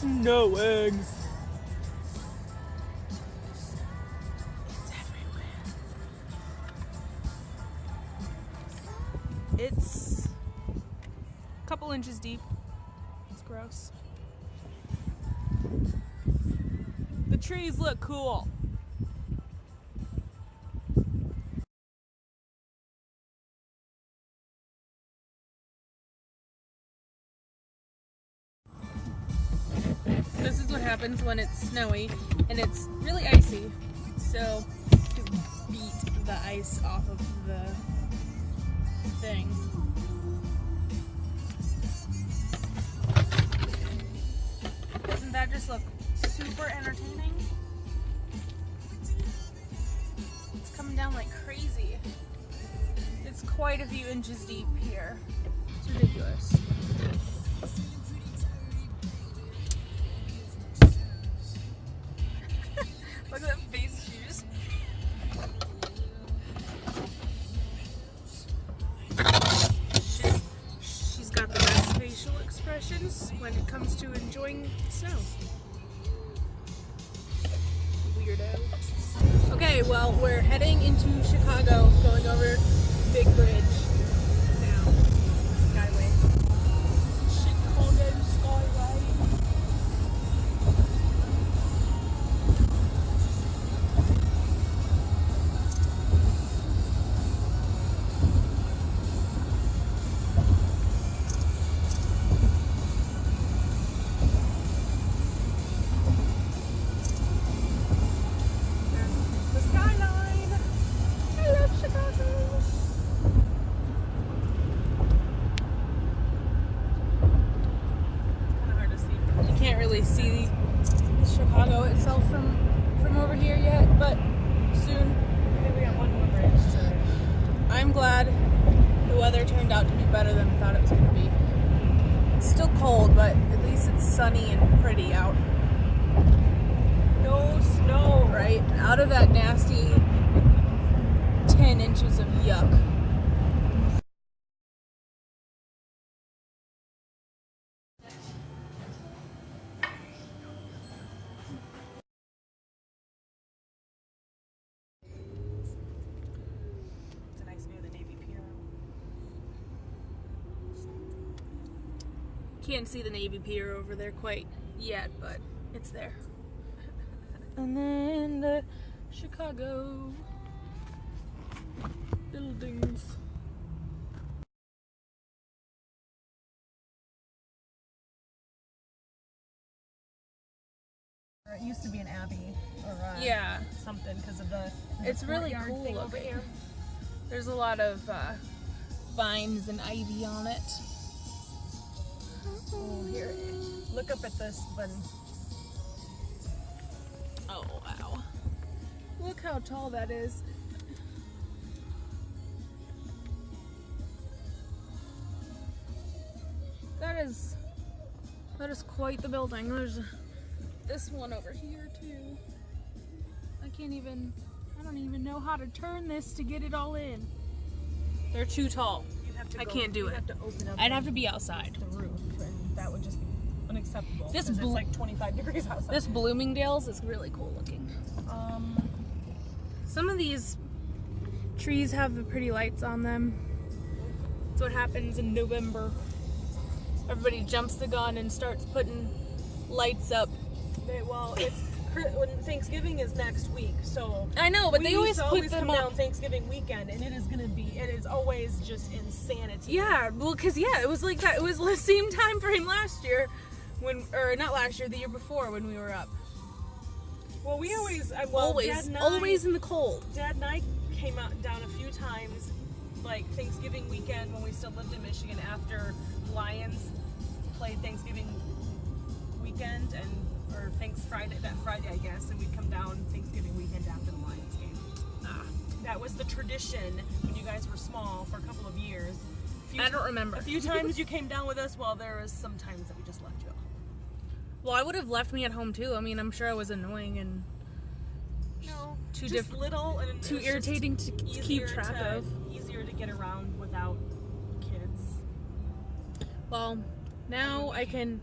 snowing. It's everywhere. It's a couple inches deep. It's gross. The trees look cool. This is what happens when it's snowy and it's really icy. So to beat the ice off of the thing. Doesn't that just look super entertaining? It's coming down like crazy. It's quite a few inches deep here. It's ridiculous. Look at that face shoes. She's got the best facial expressions when it comes to enjoying snow. Weirdo. Okay, well, we're heading into Chicago, going over Big Bridge now. Skyway. Chicago Skyway. The skyline. I love Chicago. Kind of hard to see. You can't really see Chicago itself from over here yet, but soon. I think we got one more bridge to... I'm glad the weather turned out to be better than I thought it was going to be. It's still cold, but at least it's sunny and pretty out. No snow. Right? Out of that nasty 10 inches of yuck. It's a nice view of the Navy Pier. Can't see the Navy Pier over there quite yet, but it's there. And then the Chicago buildings. It used to be an abbey or Yeah, something because of the it's really courtyard cool thing over looking. here. There's a lot of vines and ivy on it. Oh, here. Look up at this one. Oh, wow. Look how tall that is. That is quite the building. There's this one over here too. I don't even know how to turn this to get it all in. They're too tall. You'd have to I go- can't do you'd it. have to open up I'd have to be outside. the roof, and that would just be unacceptable. This 'cause bl- it's like 25 degrees outside. This Bloomingdale's is really cool looking. Some of these trees have the pretty lights on them. That's what happens in November. Everybody jumps the gun and starts putting lights up. Well, it's when Thanksgiving is next week, so I know, but they always put them come up. down Thanksgiving weekend, and it is always just insanity. Yeah, well, cause it was like that. It was the same time frame last year, or not last year, the year before when we were up. Well, we always Dad and I, always in the cold. Dad and I came down a few times, like Thanksgiving weekend when we still lived in Michigan after Lions played Thanksgiving weekend or that Friday, I guess, and we'd come down Thanksgiving weekend after the Lions game. That was the tradition when you guys were small for a couple of years. I don't remember. A few times you came down with us. Well, there was some times that we just left you. Well, I would have left me at home too. I mean, I'm sure I was annoying and No, too just little and too it's irritating to just keep track of. Easier to get around without kids. Well, now I can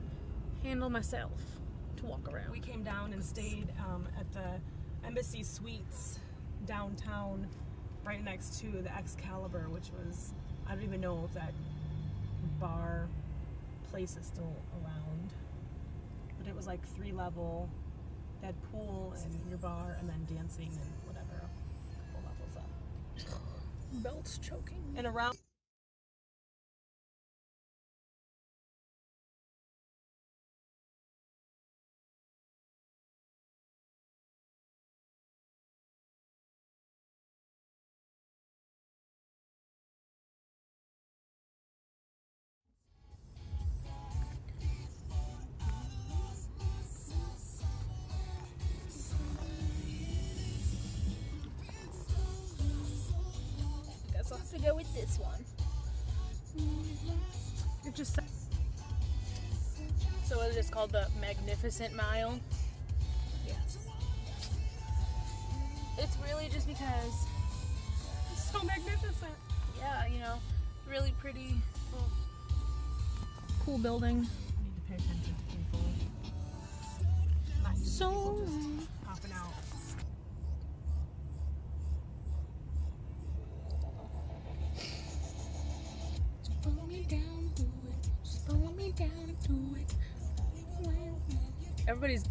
handle myself. to walk around. We came down and stayed at the Embassy Suites downtown, right next to the Excalibur, which was, I don't even know if that bar place is still around, but it was like 3-level. They had pool and your bar, and then dancing and whatever, a couple levels up. Belt's choking. And around. Guess I'll have to go with this one. It just so it's just called the Magnificent Mile. Yes. It's really just because, It's so magnificent. yeah, you know, really pretty, cool building. I need to pay attention to people. Not just So people just popping out. follow me down to it. Just follow me down to it. Everybody's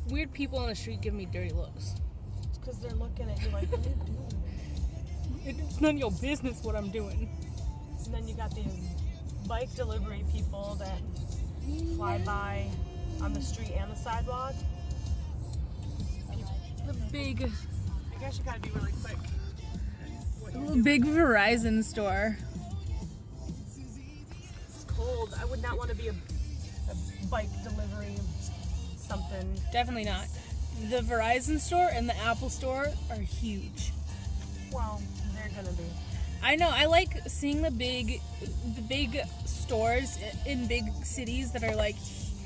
weird people on the street give me dirty looks. It's because they're looking at you like, what are you doing? It's none of your business what I'm doing. And then you got these bike delivery people that fly by on the street and the sidewalk. The big I guess you gotta be really quick. big Verizon store. It's cold. I would not want to be a bike delivery something. Definitely not. The Verizon store and the Apple store are huge. Well, they're gonna be. I know. I like seeing the big stores in big cities that are like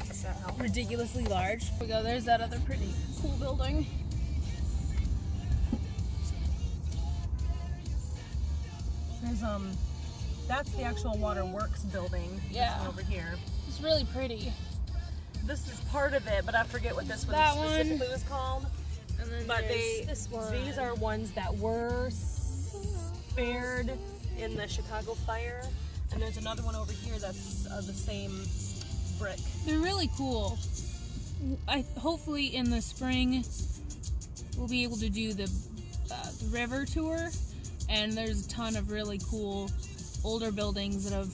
Does that help? ridiculously large. We go. There's that other pretty cool building. There's that's the actual Waterworks building. Yeah. That's over here. It's really pretty. This is part of it, but I forget what this one That one. specifically was called. And then But there's this one. these are ones that were spared in the Chicago fire, and there's another one over here that's the same brick. They're really cool. Hopefully in the spring we'll be able to do the river tour, and there's a ton of really cool older buildings that have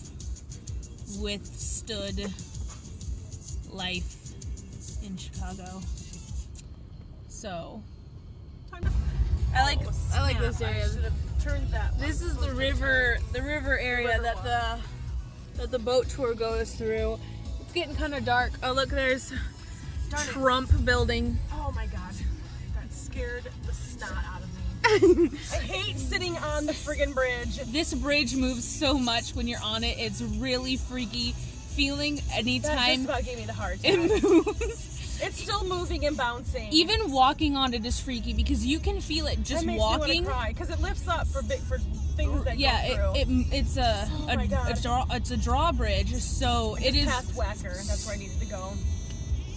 withstood life in Chicago. So I like this area. I should have turned that. This is the river area that the boat tour goes through. It's getting kind of dark. Oh look, there's Trump building. Oh my god, that scared the snot out of me. I hate sitting on the friggin' bridge. This bridge moves so much when you're on it. It's really freaky feeling That just anytime about gave me the heart attack. it moves. It's still moving and bouncing. Even walking on it is freaky because you can feel it just that makes walking. me want to cry because it lifts up for things that Yeah, go through. it's my God. it's a drawbridge, so it is. Past Whacker. That's where I needed to go.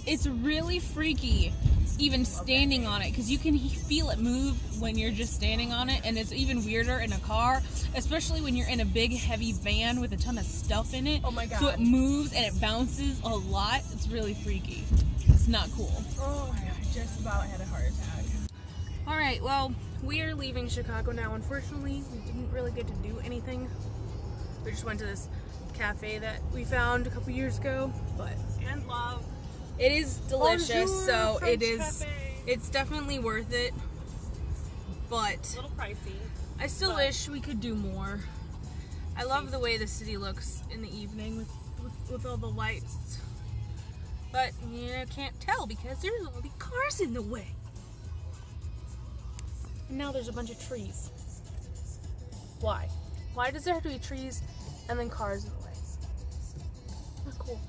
It's really freaky, even standing on it, because you can feel it move when you're just standing on it, and it's even weirder in a car, especially when you're in a big, heavy van with a ton of stuff in it. Oh my God. So it moves and it bounces a lot. It's really freaky. It's not cool. Oh my god, I just about had a heart attack. All right, well, we are leaving Chicago now. Unfortunately, we didn't really get to do anything. We just went to this cafe that we found a couple years ago, but And love. it is delicious, Bonjour, so French it is. cafe. It's definitely worth it, but A little pricey. I still but- wish we could do more. I love the way the city looks in the evening with all the lights, but you know, can't tell because there's all the cars in the way. And now there's a bunch of trees. Why? Why does there have to be trees and then cars in the way? Not cool.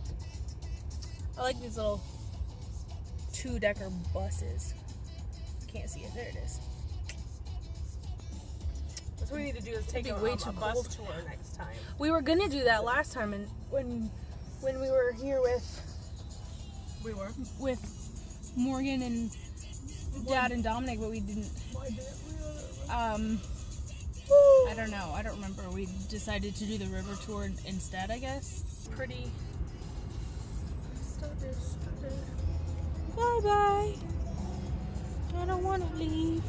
I like these little 2-decker buses. Can't see it. There it is. That's what we need to do is take be a, way a too bus cold. tour next time. We were gonna do that last time, and when we were here with We were. with Morgan and Dad and Dominic, but we didn't. Why didn't we? I don't know. I don't remember. We decided to do the river tour instead, I guess. Pretty. Bye bye. I don't want to leave.